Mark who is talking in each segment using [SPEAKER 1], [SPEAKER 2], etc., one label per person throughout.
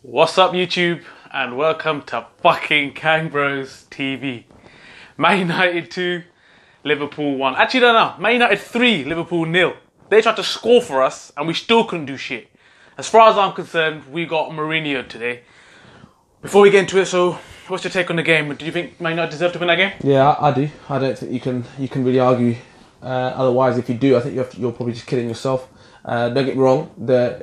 [SPEAKER 1] What's up YouTube and welcome to fucking KangBrosTV. Man United 2, Liverpool 1. Actually no, Man United 3, Liverpool 0. They tried to score for us and we still couldn't do shit. As far as I'm concerned, we got Mourinho'd today. Before we get into it, so what's your take on the game? Do you think Man United deserve to win that game?
[SPEAKER 2] Yeah, I do. I don't think you can really argue otherwise. If you do, I think you're probably just kidding yourself. Don't get me wrong,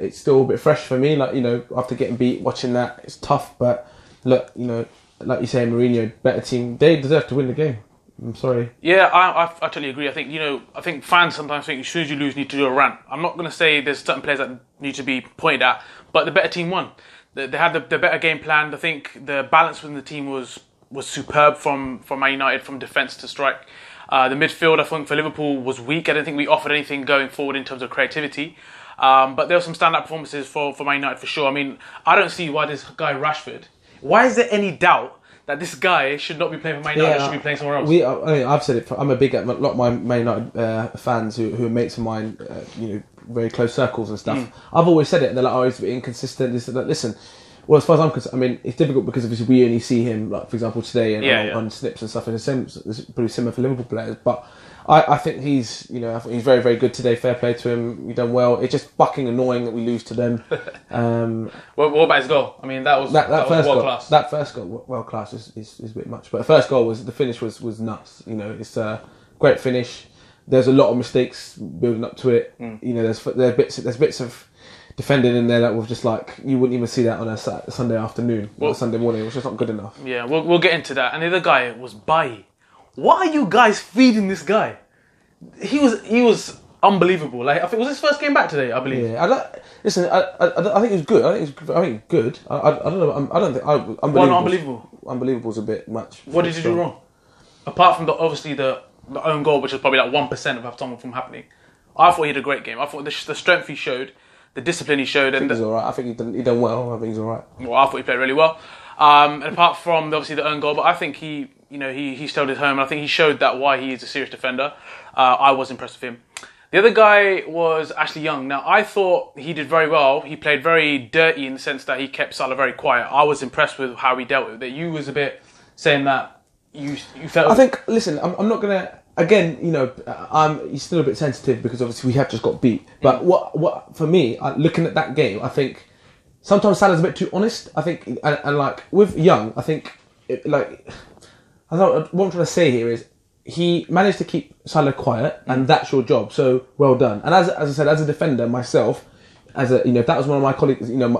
[SPEAKER 2] it's still a bit fresh for me. Like, you know, after getting beat, watching that, it's tough. But look, you know, like you say, Mourinho, better team. They deserve to win the game. I'm sorry.
[SPEAKER 1] Yeah, I totally agree. I think, you know, I think fans sometimes think as soon as you lose, you need to do a rant. I'm not going to say there's certain players that need to be pointed at, but the better team won. They had the better game plan. I think the balance within the team was superb from Man United, from defence to strike. The midfield, I think, for Liverpool was weak. I don't think we offered anything going forward in terms of creativity. But there were some standout performances for Man United for sure. I mean, I don't see why this guy Rashford, why is there any doubt that this guy should not be playing for Man United, should be playing somewhere else?
[SPEAKER 2] I've said it. I'm a lot of my Man United fans who are mates of mine, you know, very close circles and stuff. I've always said it, and they're like, oh, he's a bit inconsistent. Listen, well, as far as I'm concerned, I mean, it's difficult because obviously we only see him, like, for example, today and on snips and stuff, and it's pretty similar for Liverpool players. But I think he's, you know, I think he's very, very good today. Fair play to him. He's done well. It's just fucking annoying that we lose to them.
[SPEAKER 1] What about his goal? I mean, that was world class.
[SPEAKER 2] That first goal, world class, is a bit much. But the first goal the finish was nuts. You know, it's a great finish. There's a lot of mistakes building up to it. You know, there's bits of defending in there that was just like, you wouldn't even see that on a Sunday afternoon or Sunday morning. It was just not good enough.
[SPEAKER 1] Yeah, we'll get into that. And the other guy was Bailly. Why are you guys feeding this guy? He was unbelievable. Like, I think it was his first game back today, I believe.
[SPEAKER 2] Yeah, I think it was good. I think good. I don't know. Unbelievable.
[SPEAKER 1] Why not unbelievable?
[SPEAKER 2] Unbelievable's a bit much.
[SPEAKER 1] What did you do wrong? Apart from obviously the own goal, which is probably like 1% of something from happening. I thought he had a great game. I thought the strength he showed, the discipline he showed,
[SPEAKER 2] I think he's alright. I think he done well. I think he's alright.
[SPEAKER 1] Well, I thought he played really well. And apart from obviously the own goal, but I think he stowed his home, and I think he showed that why he is a serious defender. I was impressed with him. The other guy was Ashley Young. Now, I thought he did very well. He played very dirty in the sense that he kept Salah very quiet. I was impressed with how he dealt with it. You was a bit saying that you felt...
[SPEAKER 2] I think, listen, I'm not going to... Again, you know, he's still a bit sensitive because obviously we have just got beat. But what for me, looking at that game, I think sometimes Salah's a bit too honest. I think, and like with Young, I think, what I'm trying to say here is he managed to keep Salah quiet, and that's your job. So well done. And as I said, as a defender myself, if that was one of my colleagues, you know,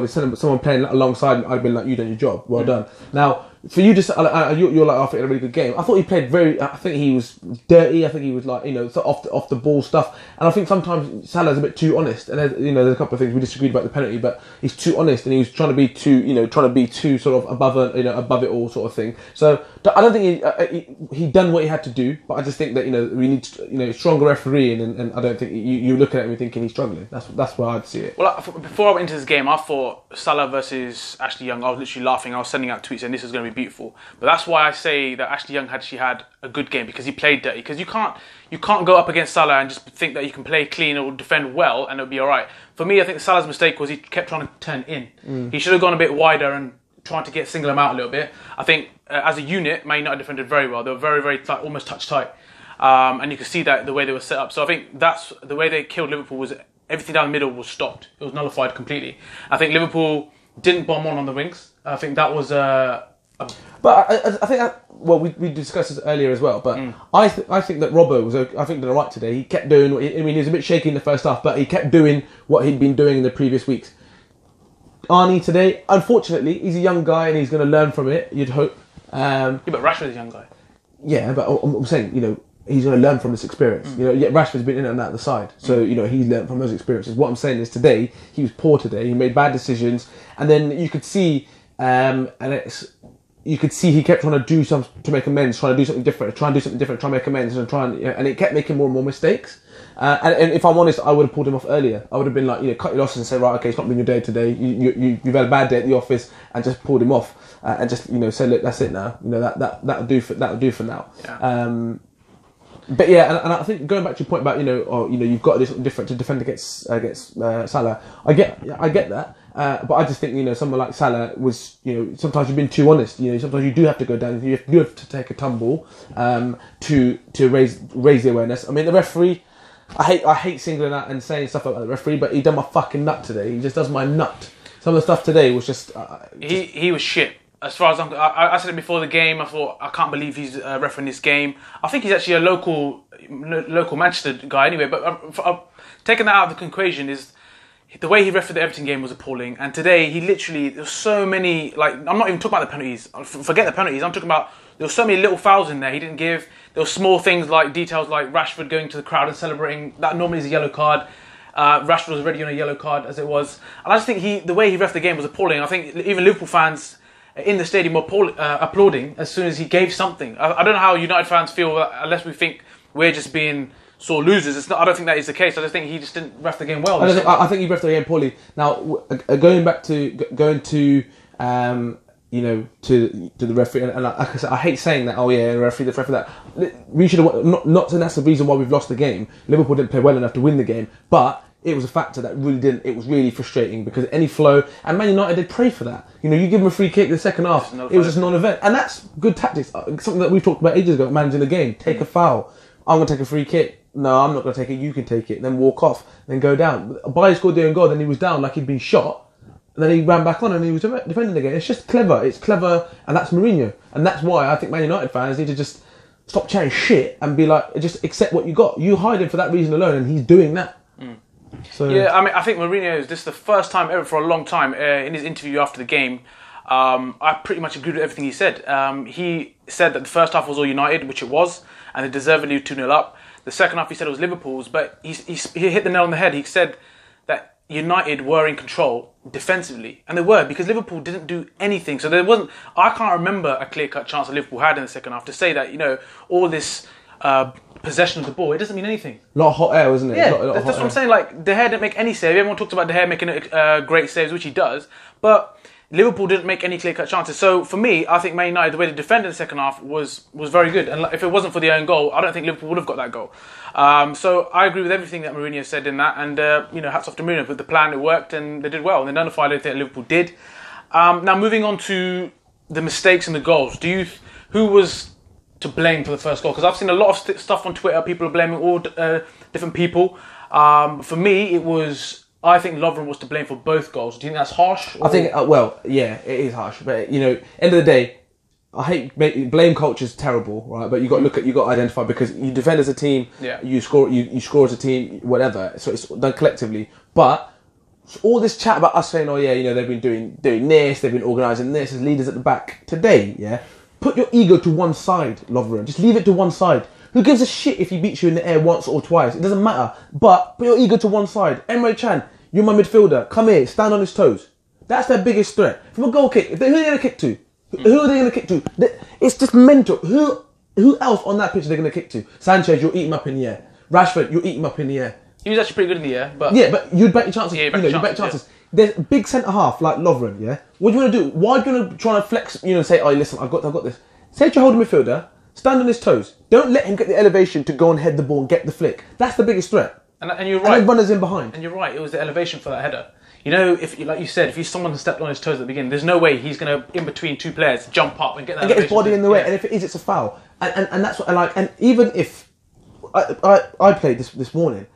[SPEAKER 2] someone playing alongside, I'd been like, you done your job, well done. Now, for you just, you're like, I think a really good game. I thought he played I think he was dirty. I think he was like, you know, off the ball stuff. And I think sometimes Salah's a bit too honest. And there's a couple of things we disagreed about the penalty, but he's too honest and he was trying to be too sort of above it all sort of thing. So I don't think he done what he had to do, but I just think that, you know, we need, you know, stronger refereeing, and I don't think you looking at him and thinking he's struggling. That's where I'd see it.
[SPEAKER 1] Well, before I went into this game, I thought Salah versus Ashley Young, I was literally laughing. I was sending out tweets saying this is going to be beautiful. But that's why I say that Ashley Young actually had a good game, because he played dirty. Because you can't go up against Salah and just think that you can play clean or defend well and it'll be all right. For me, I think Salah's mistake was he kept trying to turn in. He should have gone a bit wider and trying to single him out a little bit. I think as a unit, Man United defended very well. They were very, very tight, almost touch tight. And you could see that the way they were set up. So I think that's the way they killed Liverpool, was everything down the middle was stopped. It was nullified completely. I think Liverpool didn't bomb on the wings. I think that was...
[SPEAKER 2] But I think we discussed this earlier as well. But I think that Robbo was did all right today. He kept doing. I mean, he was a bit shaky in the first half, but he kept doing what he'd been doing in the previous weeks. Arnie today, unfortunately, he's a young guy and he's going to learn from it. You'd hope.
[SPEAKER 1] Yeah, but Rashford's a young guy.
[SPEAKER 2] Yeah, but I'm saying, you know, he's going to learn from this experience. You know, yeah, Rashford's been in and out of the side, so you know he's learned from those experiences. What I'm saying is today he was poor today. He made bad decisions, and then you could see, you could see he kept trying to do something to make amends, trying to do something different, try and make amends, and it kept making more and more mistakes. And if I'm honest, I would have pulled him off earlier. I would have been like, you know, cut your losses and say, right, okay, it's not been your day today. You've had a bad day at the office, and just pulled him off, and just, you know, say, look, that's it now. You know, that'll do for now. Yeah. But yeah, and I think going back to your point about, you've got this different to defend against Salah. I get that, But I just think, someone like Salah was, sometimes you've been too honest. Sometimes you do have to go down. You do have to take a tumble to raise the awareness. I mean, the referee, I hate singling out and saying stuff about the referee, but he done my fucking nut today. He just does my nut. Some of the stuff today was just...
[SPEAKER 1] He was shit. As far as I said it before the game, I thought, I can't believe he's refereeing this game. I think he's actually a local Manchester guy anyway, but taking that out of the equation is the way he refereed the Everton game was appalling. And today, there's so many, I'm not even talking about the penalties. Forget the penalties. I'm talking about, there were so many little fouls in there he didn't give. There were small things details like Rashford going to the crowd and celebrating. That normally is a yellow card. Rashford was already on a yellow card as it was. And I just think the way he refed the game was appalling. I think even Liverpool fans in the stadium were applauding as soon as he gave something. I don't know how United fans feel unless we think we're just being sore losers. I don't think that is the case. I just think he just didn't ref the game well.
[SPEAKER 2] I think he refed the game poorly. Now, going to the referee, and like I said, I hate saying that. Oh yeah, the referee that. We should have not saying that's the reason why we've lost the game. Liverpool didn't play well enough to win the game, but it was a factor that really didn't. It was really frustrating because any flow, and Man United did pray for that. You give them a free kick in the second half, it was just non-event, and that's good tactics. Something that we talked about ages ago, managing the game. Take a foul. I'm gonna take a free kick. No, I'm not gonna take it. You can take it. Then walk off. Then go down. Bailly scored the own goal. Then he was down like he'd been shot. And then he ran back on and he was defending again. It's just clever. It's clever, and that's Mourinho. And that's why I think Man United fans need to just stop chatting shit and be like, just accept what you got. You hired him for that reason alone, and he's doing that. So
[SPEAKER 1] yeah, I think Mourinho, this is the first time ever for a long time in his interview after the game. I pretty much agreed with everything he said. He said that the first half was all United, which it was, and they deservedly 2-0 up. The second half he said it was Liverpool's, but he hit the nail on the head. He said that United were in control defensively, and they were, because Liverpool didn't do anything. So I can't remember a clear-cut chance that Liverpool had in the second half. To say that, all this possession of the ball, it doesn't mean anything.
[SPEAKER 2] A lot of hot air, wasn't it?
[SPEAKER 1] Yeah, that's what I'm saying. De Gea didn't make any save. Everyone talked about De Gea making great saves, which he does, but Liverpool didn't make any clear-cut chances. So for me, I think Man United, the way they defended in the second half was very good. And if it wasn't for the own goal, I don't think Liverpool would have got that goal. So I agree with everything that Mourinho said in that. And hats off to Mourinho. With the plan, it worked and they did well. And they nullified everything that Liverpool did. Now moving on to the mistakes and the goals. Who was to blame for the first goal? Because I've seen a lot of stuff on Twitter. People are blaming all different people. For me, I think Lovren was to blame for both goals. Do you think that's harsh?
[SPEAKER 2] I think, yeah, it is harsh. But, end of the day, I hate blame culture is terrible, right? But you got to identify, because you defend as a team, you score as a team, whatever. So it's done collectively. But all this chat about us saying, they've been doing this, they've been organising this as leaders at the back today. Yeah, put your ego to one side, Lovren. Just leave it to one side. Who gives a shit if he beats you in the air once or twice? It doesn't matter. But put your ego to one side. Emre Can, you're my midfielder. Come here, stand on his toes. That's their biggest threat. From a goal kick, who are they going to kick to? Who are they going to kick to? It's just mental. Who else on that pitch are they going to kick to? Sanchez, you'll eat him up in the air. Rashford, you'll eat him up in the air.
[SPEAKER 1] He was actually pretty good in the air, but
[SPEAKER 2] yeah, but you'd bet your chances.
[SPEAKER 1] Yeah,
[SPEAKER 2] you'd bet your chances. Yeah. There's a big centre half like Lovren. Yeah, what do you want to do? Why do you want to try to flex? Say, oh, listen, I've got this. Say to your holding midfielder, stand on his toes. Don't let him get the elevation to go and head the ball and get the flick. That's the biggest threat.
[SPEAKER 1] And you're right.
[SPEAKER 2] And runners in behind.
[SPEAKER 1] And you're right. It was the elevation for that header. If, like you said, if he's someone who stepped on his toes at the beginning, there's no way he's going to, in between two players, jump up and get that.
[SPEAKER 2] And get his body in the way. Yeah. And if it is, it's a foul. And that's what I like. And even if I played this morning,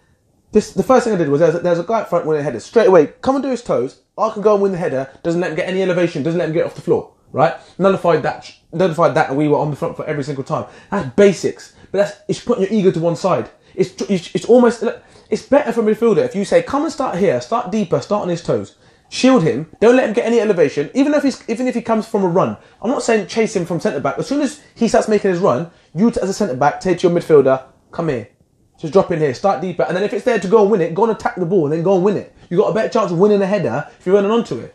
[SPEAKER 2] the first thing I did was there's a guy up front winning a header. Straight away, come and do his toes. I can go and win the header. Doesn't let him get any elevation. Doesn't let him get off the floor. Right? Nullified that, and we were on the front foot every single time. That's basics. But it's putting your ego to one side. It's almost. It's better for a midfielder if you say, come and start here, start deeper, start on his toes. Shield him, don't let him get any elevation, even if he comes from a run. I'm not saying chase him from centre-back. As soon as he starts making his run, you as a centre-back, take to your midfielder, come here. Just drop in here, start deeper, and then if it's there to go and win it, go and attack the ball and then go and win it. You've got a better chance of winning a header if you're running onto it.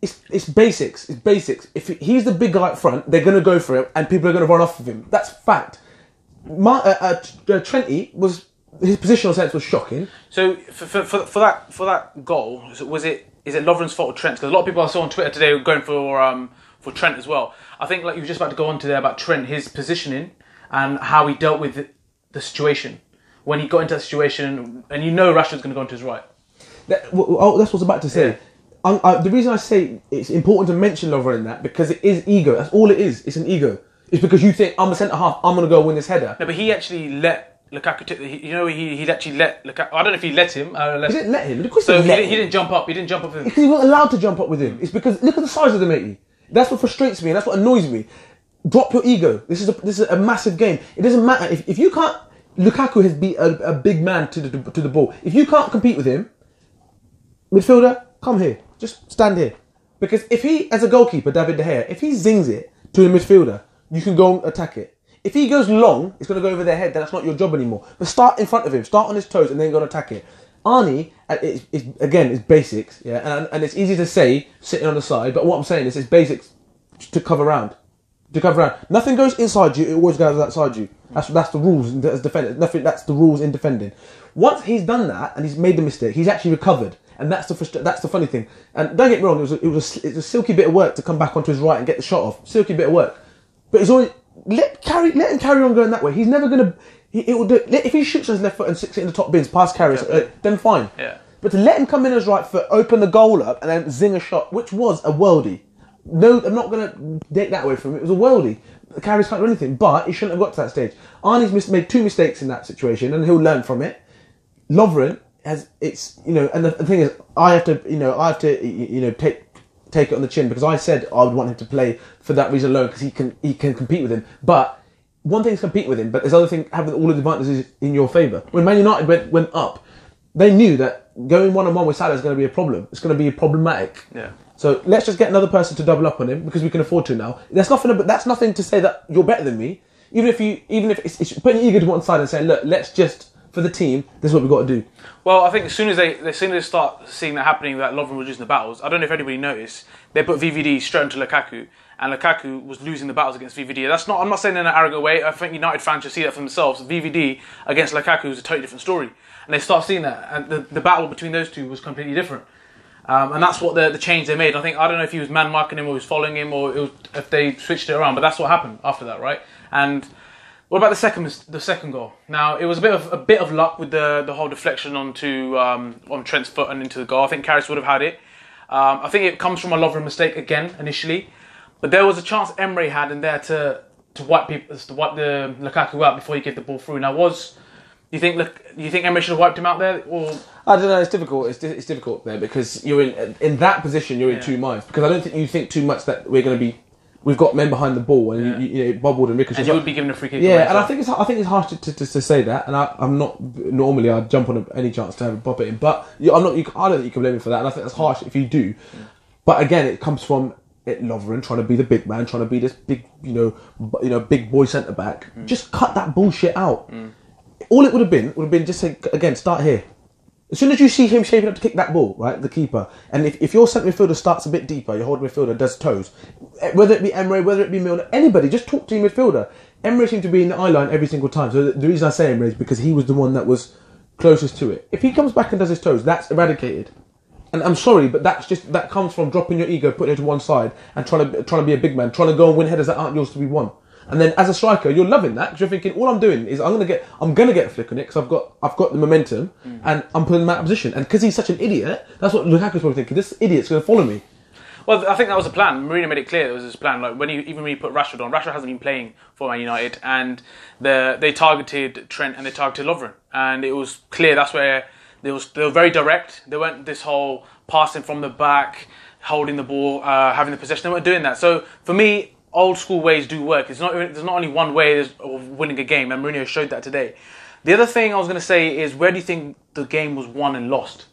[SPEAKER 2] It's basics. It's basics. If he's the big guy up front, they're going to go for it and people are going to run off of him. That's fact. Trenty was... His positional sense was shocking.
[SPEAKER 1] So for that goal, is it Lovren's fault or Trent's? Because a lot of people I saw on Twitter today were going for Trent as well. I think like you were just about to go on to there about Trent, his positioning and how he dealt with the situation when he got into that situation, and Rashford's going to go onto his right.
[SPEAKER 2] that's what I was about to say. The reason I say it's important to mention Lovren in that, because it is ego. That's all it is. It's an ego. It's because you think, I'm a centre-half, I'm going to go win this header.
[SPEAKER 1] No, but he actually let Lukaku take he'd actually let Lukaku... I don't know if he let him.
[SPEAKER 2] He didn't let him. Of course
[SPEAKER 1] so he didn't jump up. He didn't jump up with him.
[SPEAKER 2] Because he wasn't allowed to jump up with him. It's because, look at the size of the matey. That's what frustrates me and that's what annoys me. Drop your ego. This is a massive game. It doesn't matter. If you can't... Lukaku has beat a big man to the ball. If you can't compete with him, midfielder, come here. Just stand here. Because if he, as a goalkeeper, David De Gea, if he zings it to the midfielder, you can go and attack it. If he goes long, it's going to go over their head. Then that's not your job anymore. But start in front of him. Start on his toes and then go and attack it. Arnie, is basics. Yeah, and it's easy to say, sitting on the side. But what I'm saying is it's basics to cover around. Nothing goes inside you. It always goes outside you. That's the rules as defenders. Nothing. That's the rules in defending. Once he's done that and he's made the mistake, he's actually recovered. And that's the funny thing. And don't get me wrong, it was a silky bit of work to come back onto his right and get the shot off. Silky bit of work. But he's always let him carry on going that way. He's never gonna. It will do. If he shoots on his left foot and sticks it in the top bins, pass carries, then fine.
[SPEAKER 1] Yeah.
[SPEAKER 2] But to let him come in on his right foot, open the goal up, and then zing a shot, which was a worldie. No, I'm not gonna take that away from him. It was a worldie. The carries can't do anything, but he shouldn't have got to that stage. Arnie's made 2 mistakes in that situation, and he'll learn from it. Lovren has and the thing is, I have to take it on the chin, because I said I would want him to play for that reason alone, because he can compete with him. But one thing's compete with him, but there's other thing having all of the advantages in your favour. When Man United went up, they knew that going 1-on-1 with Salah is going to be a problem. It's going to be problematic.
[SPEAKER 1] Yeah.
[SPEAKER 2] So let's just get another person to double up on him, because we can afford to now. That's nothing to say that you're better than me. Even if it's putting your ego to one side and saying, look, let's just, for the team, this is what we've got to do. Well,
[SPEAKER 1] I think as soon as they start seeing that happening, that Lovren was losing the battles, I don't know if anybody noticed, they put VVD straight into Lukaku, and Lukaku was losing the battles against VVD. I'm not saying in an arrogant way. I think United fans should see that for themselves. VVD against Lukaku was a totally different story, and they start seeing that, and the battle between those two was completely different. And that's what the change they made. I don't know if he was man marking him or he was following him, or if they switched it around, but that's what happened after that, right? And what about the second goal? Now, it was a bit of luck with the whole deflection on Trent's foot and into the goal. I think Karius would have had it. I think it comes from a Lovren mistake again initially, but there was a chance Emre had in there to wipe the Lukaku out before he gave the ball through. Now, you think Emre should have wiped him out there, or? I don't know. It's difficult. It's difficult there, because you're in that position. You're in 2 minds, because I don't think you think too much that we've got men behind the ball, and you bobbled and ricocheted. And you would be given a free kick. Yeah, and I think it's harsh to say that, and I'm not normally I'd jump on any chance to have a bob it in, but I don't think you can blame me for that, and I think that's harsh if you do. But again, it comes from Lovren trying to be the big man, trying to be this big big boy centre back. Just cut that bullshit out. All it would have been just say, again, start here. As soon as you see him shaping up to kick that ball, right, the keeper, and if your centre midfielder starts a bit deeper, your holding midfielder does toes, whether it be Emre, whether it be Milner, anybody, just talk to your midfielder. Emre seemed to be in the eye line every single time. So the reason I say Emre is because he was the one that was closest to it. If he comes back and does his toes, that's eradicated. And I'm sorry, but that comes from dropping your ego, putting it to one side, and trying to be a big man, trying to go and win headers that aren't yours to be won. And then as a striker, you're loving that, because you're thinking, all I'm doing is I'm gonna get a flick on it, because I've got the momentum, and I'm putting him out of position. And because he's such an idiot, that's what Lukaku's probably thinking. This idiot's gonna follow me. Well, I think that was the plan. Mourinho made it clear that was his plan. Like when he put Rashford on, Rashford hasn't been playing for Man United, and they targeted Trent and they targeted Lovren, and it was clear that's where they were very direct. They weren't this whole passing from the back, holding the ball, having the possession. They weren't doing that. So for me, old school ways do work. There's not only one way of winning a game, and Mourinho showed that today. The other thing I was going to say is, where do you think the game was won and lost?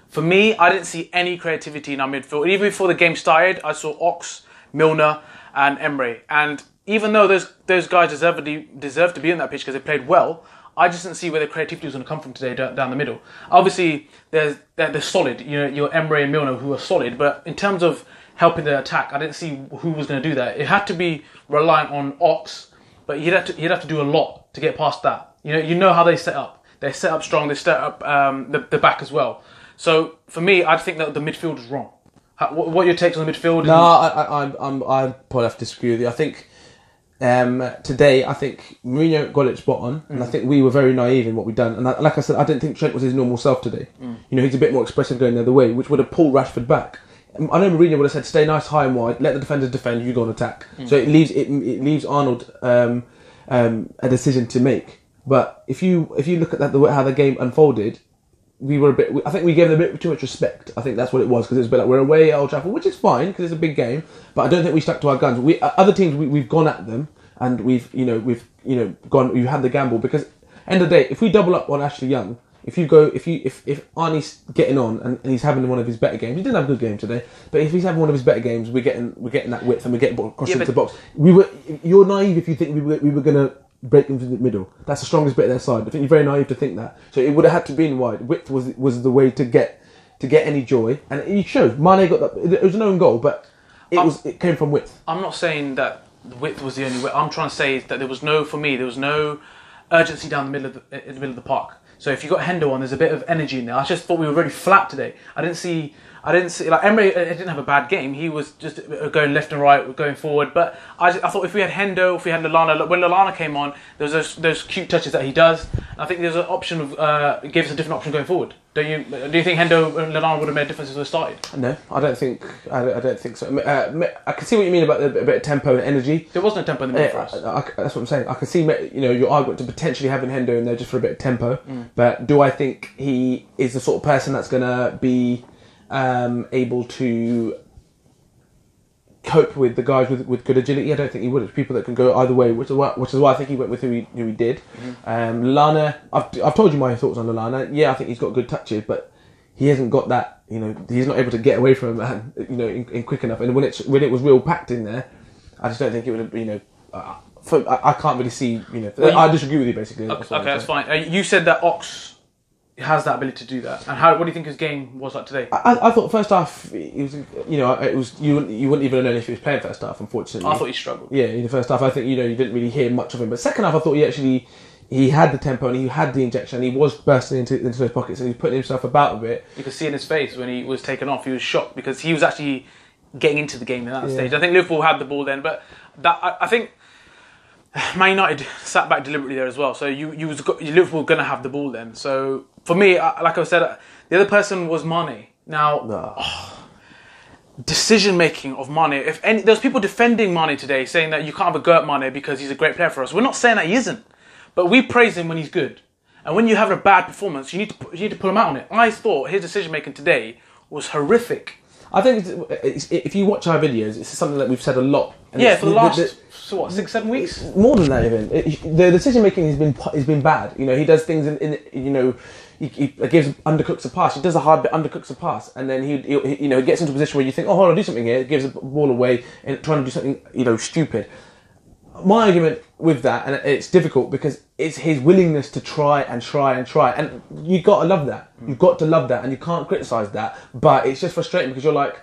[SPEAKER 1] For me, I didn't see any creativity in our midfield. Even before the game started, I saw Ox, Milner, and Emre. And even though those guys deserve to be in that pitch because they played well, I just didn't see where the creativity was going to come from today down the middle. Obviously, they're solid. Your Emre and Milner, who are solid, but in terms of helping the attack, I didn't see who was going to do that. It had to be reliant on Ox, but he'd have to do a lot to get past that. You know how they set up. They set up strong. They set up the back as well. So for me, I think that the midfield is wrong. What are your takes on the midfield?
[SPEAKER 2] No, I probably have to disagree with you. I think today, I think Mourinho got it spot on, and I think we were very naive in what we'd done. And like I said, I didn't think Trent was his normal self today. You know, he's a bit more expressive going the other way, which would have pulled Rashford back. I know Mourinho would have said, stay nice, high and wide, let the defenders defend, you go on attack. So it leaves Arnold a decision to make. But if you look at how the game unfolded, I think we gave them a bit too much respect. I think that's what it was, because it was a bit like, we're away at Old Trafford, which is fine because it's a big game. But I don't think we stuck to our guns. Other teams, we've gone at them, and we've gone. You had the gamble, because end of the day, if we double up on Ashley Young, if Arnie's getting on and he's having one of his better games, he didn't have a good game today, but if he's having one of his better games, we're getting that width and we're getting across into the box. You're naive if you think we were gonna break them to the middle. That's the strongest bit of their side. I think you're very naive to think that. So it would have had to be wide. Width was the way to get any joy, and it showed. Mane got that. It was an own goal, but it came from width.
[SPEAKER 1] I'm not saying that width was the only way. I'm trying to say that there was no urgency down in the middle of the park. So if you got Hendo on, there's a bit of energy in there. I just thought we were really flat today. I didn't see like Emery didn't have a bad game. He was just going left and right, going forward. But I thought if we had Hendo, if we had Lallana, when Lallana came on, there was those cute touches that he does. I think there's an option of it gives us a different option going forward. Do you think Hendo and Lallana would have made a difference if they started?
[SPEAKER 2] No, I don't think so. I can see what you mean about a bit of tempo and energy.
[SPEAKER 1] There was no tempo in the middle for us.
[SPEAKER 2] That's what I'm saying. I can see your argument to potentially having Hendo in there just for a bit of tempo. But do I think he is the sort of person that's going to be able to cope with the guys with good agility? I don't think he would. It's people that can go either way, which is why I think he went with who he did. Lallana, I've told you my thoughts on Lallana. Yeah, I think he's got good touches, but he hasn't got that. He's not able to get away from a man, in quick enough. And when it was real packed in there, I just don't think it would have. I can't really see. I disagree with you basically.
[SPEAKER 1] Okay, that's fine. You said that Ox has that ability to do that, and what do you think his game was like today?
[SPEAKER 2] I thought first half it was you wouldn't even have known if he was playing first half. Unfortunately,
[SPEAKER 1] I thought he struggled.
[SPEAKER 2] Yeah, in the first half, I think you didn't really hear much of him. But second half, I thought he had the tempo and he had the injection. And he was bursting into those pockets and he was putting himself about a bit.
[SPEAKER 1] You could see in his face when he was taken off, he was shocked because he was actually getting into the game in that stage. I think Liverpool had the ball then, but I think Man United sat back deliberately there as well. So Liverpool were going to have the ball then. So for me, like I said, the other person was Mane. Now, decision making of Mane. There's people defending Mane today, saying that you can't have a go at Mane because he's a great player for us. We're not saying that he isn't, but we praise him when he's good. And when you have a bad performance, you need to pull him out on it. I thought his decision making today was horrific.
[SPEAKER 2] I think if you watch our videos, it's something that we've said a lot.
[SPEAKER 1] And for the last 6-7 weeks,
[SPEAKER 2] more than that even. The decision making has been bad. He does things he gives undercooks a pass. He does a hard bit, undercooks a pass, and then he gets into a position where you think, oh, hold on, do something here. Gives the ball away and trying to do something stupid. My argument with that, and it's difficult because it's his willingness to try, and you got to love that. You've got to love that, and you can't criticise that. But it's just frustrating because you're like,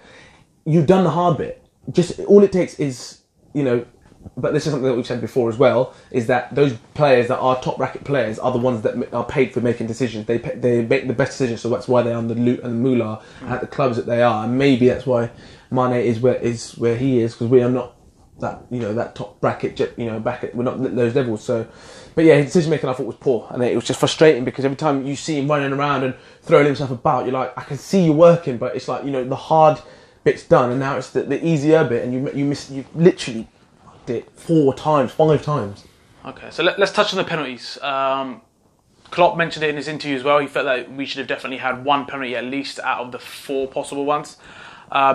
[SPEAKER 2] you've done the hard bit. Just all it takes is, But this is something that we've said before as well: is that those players that are top bracket players are the ones that are paid for making decisions. They make the best decisions, so that's why they're on the loot and the moolah at the clubs that they are, and maybe that's why Mane is where he is, because we are not that top bracket, we're not at those levels. So, but yeah, his decision making I thought was poor, and it was just frustrating because every time you see him running around and throwing himself about, you're like, I can see you working, but it's like the hard bit's done, and now it's the easier bit, and you literally did it 4 times, 5 times.
[SPEAKER 1] Okay, so let's touch on the penalties. Klopp mentioned it in his interview as well. He felt that we should have definitely had 1 penalty at least out of the 4 possible ones.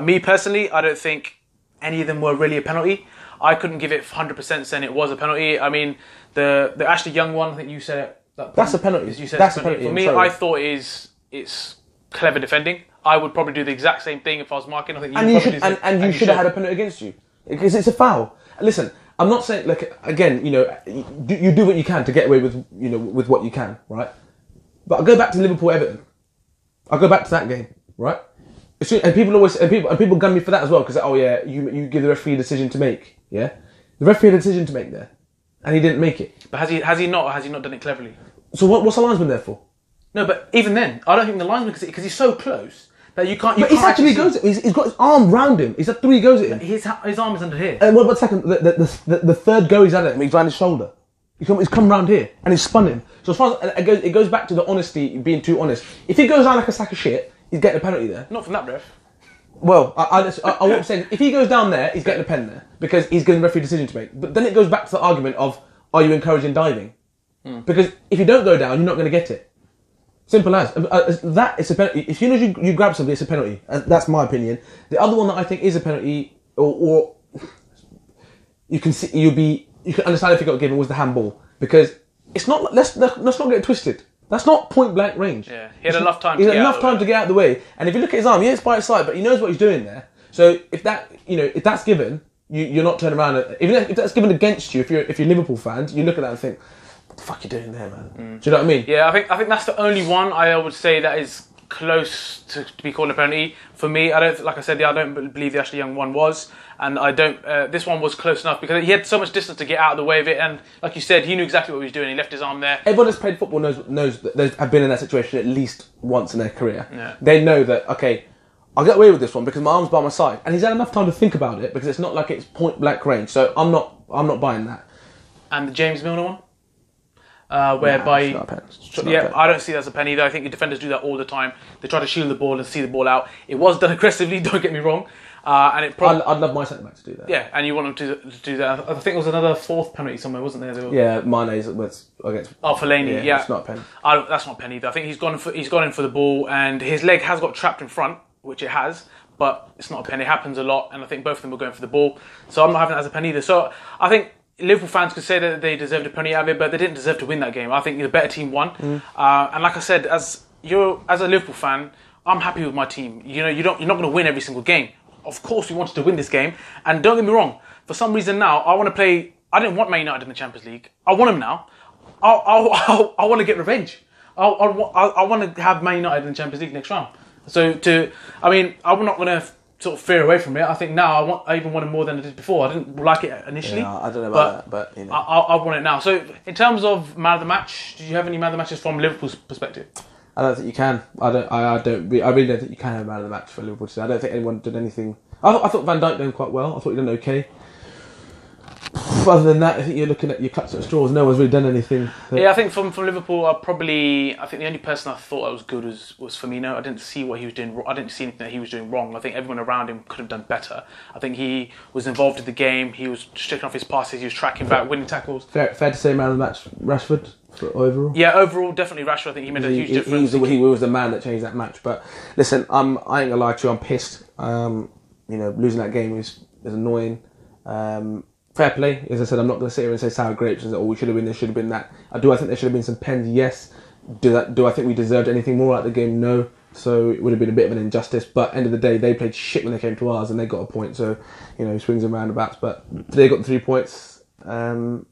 [SPEAKER 1] Me personally, I don't think any of them were really a penalty. I couldn't give it 100% saying it was a penalty. I mean, the Ashley Young one, I think you said it.
[SPEAKER 2] That's a penalty.
[SPEAKER 1] You said
[SPEAKER 2] that's
[SPEAKER 1] a penalty. For me, I thought it's clever defending. I would probably do the exact same thing if I was marking. I think
[SPEAKER 2] you should have had a penalty against you because it's a foul. Listen, I'm not saying again. You do what you can to get away with with what you can, right? But I'll go back to Liverpool Everton. I'll go back to that game, right? And people gun me for that as well because you give the referee a decision to make. Yeah, the referee had a decision to make there, and he didn't make it.
[SPEAKER 1] But has he not done it cleverly?
[SPEAKER 2] So what's the linesman there for?
[SPEAKER 1] No, but even then, I don't think the linesman, because he's so close. that you can't.
[SPEAKER 2] But he's actually goes. He's got his arm round him. He's had 3 goes at him.
[SPEAKER 1] His arm is under here.
[SPEAKER 2] And what about the second? The third go he's had at him. He's round his shoulder. He's come round here and he's spun him. So as far as it goes back to the honesty, being too honest. If he goes down like a sack of shit, he's getting a penalty there.
[SPEAKER 1] Not from that ref.
[SPEAKER 2] Well, I won't say if he goes down there, he's getting a pen there because he's getting a referee decision to make. But then it goes back to the argument of, are you encouraging diving? Because if you don't go down, you're not going to get it. Simple as that. It's a penalty. If you know you grab something, it's a penalty. That's my opinion. The other one that I think is a penalty, or you can see you can understand if you got given, was the handball, because it's not. Let's not get it twisted. That's not point blank range.
[SPEAKER 1] Yeah, he had enough time.
[SPEAKER 2] He had enough time to get out of the way. And if you look at his arm, yeah, it's by his side, but he knows what he's doing there. So if that's given, you're not turning around. If that's given against you, if you're Liverpool fans, you look at that and think, what the fuck are you doing there, man? Do you know what I mean?
[SPEAKER 1] Yeah, I think that's the only one I would say that is close to be called a penalty. For me, I don't believe the Ashley Young one was, and I don't. This one was close enough because he had so much distance to get out of the way of it, and like you said, he knew exactly what he was doing. He left his arm there.
[SPEAKER 2] Everyone that's played football knows that they have been in that situation at least once in their career.
[SPEAKER 1] Yeah.
[SPEAKER 2] They know that, okay, I'll get away with this one because my arm's by my side, and he's had enough time to think about it because it's not like it's point blank range. So I'm not buying that.
[SPEAKER 1] And the James Milner one. Whereby, I don't see that as a pen either. I think the defenders do that all the time. They try to shield the ball and see the ball out. It was done aggressively, don't get me wrong. And it probably,
[SPEAKER 2] I'd love my centre back to do that.
[SPEAKER 1] Yeah, and you want them to do that. I think there was another 4th penalty somewhere, wasn't there?
[SPEAKER 2] Yeah, Mane's against.
[SPEAKER 1] Oh, Fellaini. Yeah,
[SPEAKER 2] it's not a pen.
[SPEAKER 1] That's not a pen either. I think he's gone in for the ball, and his leg has got trapped in front, which it has. But it's not a pen. It happens a lot, and I think both of them were going for the ball. So I'm not having that as a pen either. So I think Liverpool fans could say that they deserved a penalty out of it, but they didn't deserve to win that game. I think the better team won. And like I said, as a Liverpool fan, I'm happy with my team. You know, you're not going to win every single game. Of course, we wanted to win this game, and don't get me wrong. For some reason now, I want to play. I didn't want Man United in the Champions League. I want them now. I want to get revenge. I want to have Man United in the Champions League next round. I'm not going to sort of veer away from it. I think now I even want it more than I did before. I didn't like it initially.
[SPEAKER 2] Yeah, I don't know about that, but you know.
[SPEAKER 1] I want it now. So in terms of man of the match, do you have any man of the matches from Liverpool's perspective?
[SPEAKER 2] I don't think you can. I really don't think you can have a man of the match for Liverpool today. I don't think anyone did anything. I thought Van Dijk done quite well. I thought he done okay. Other than that, I think you're looking at your clutch at straws. No one's really done anything.
[SPEAKER 1] Yeah, I think from Liverpool, I think the only person I thought was good was Firmino. I didn't see what he was doing. I didn't see anything that he was doing wrong. I think everyone around him could have done better. I think he was involved in the game. He was striking off his passes. He was tracking back, winning tackles.
[SPEAKER 2] Fair to say, man of the match, Rashford. Overall,
[SPEAKER 1] yeah, overall, definitely Rashford. I think he made a huge difference.
[SPEAKER 2] He was the man that changed that match. But listen, I ain't gonna lie to you. I'm pissed. Losing that game is annoying. Fair play. As I said, I'm not going to sit here and say sour grapes and say, we should have been this, should have been that. I think there should have been some pens, yes. Do I think we deserved anything more out of the game? No. So it would have been a bit of an injustice. But end of the day, they played shit when they came to ours and they got a point. So, swings and roundabouts. But they got the 3 points. And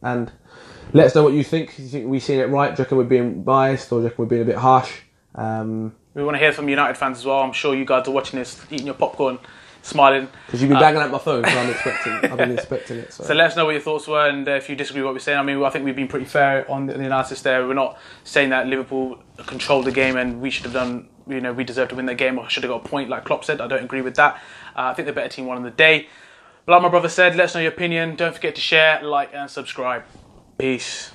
[SPEAKER 2] let us know what you think. Do you think we've seen it right? Do you reckon we're being biased or do you reckon we're being a bit harsh?
[SPEAKER 1] We want to hear from United fans as well. I'm sure you guys are watching this, eating your popcorn, smiling.
[SPEAKER 2] Because you've been banging out my phone, so I've been expecting it. So
[SPEAKER 1] let us know what your thoughts were, and if you disagree with what we're saying. I think we've been pretty fair on the analysis there. We're not saying that Liverpool controlled the game and we should have done, we deserved to win that game or should have got a point like Klopp said. I don't agree with that. I think the better team won on the day. But like my brother said, let us know your opinion. Don't forget to share, like and subscribe. Peace.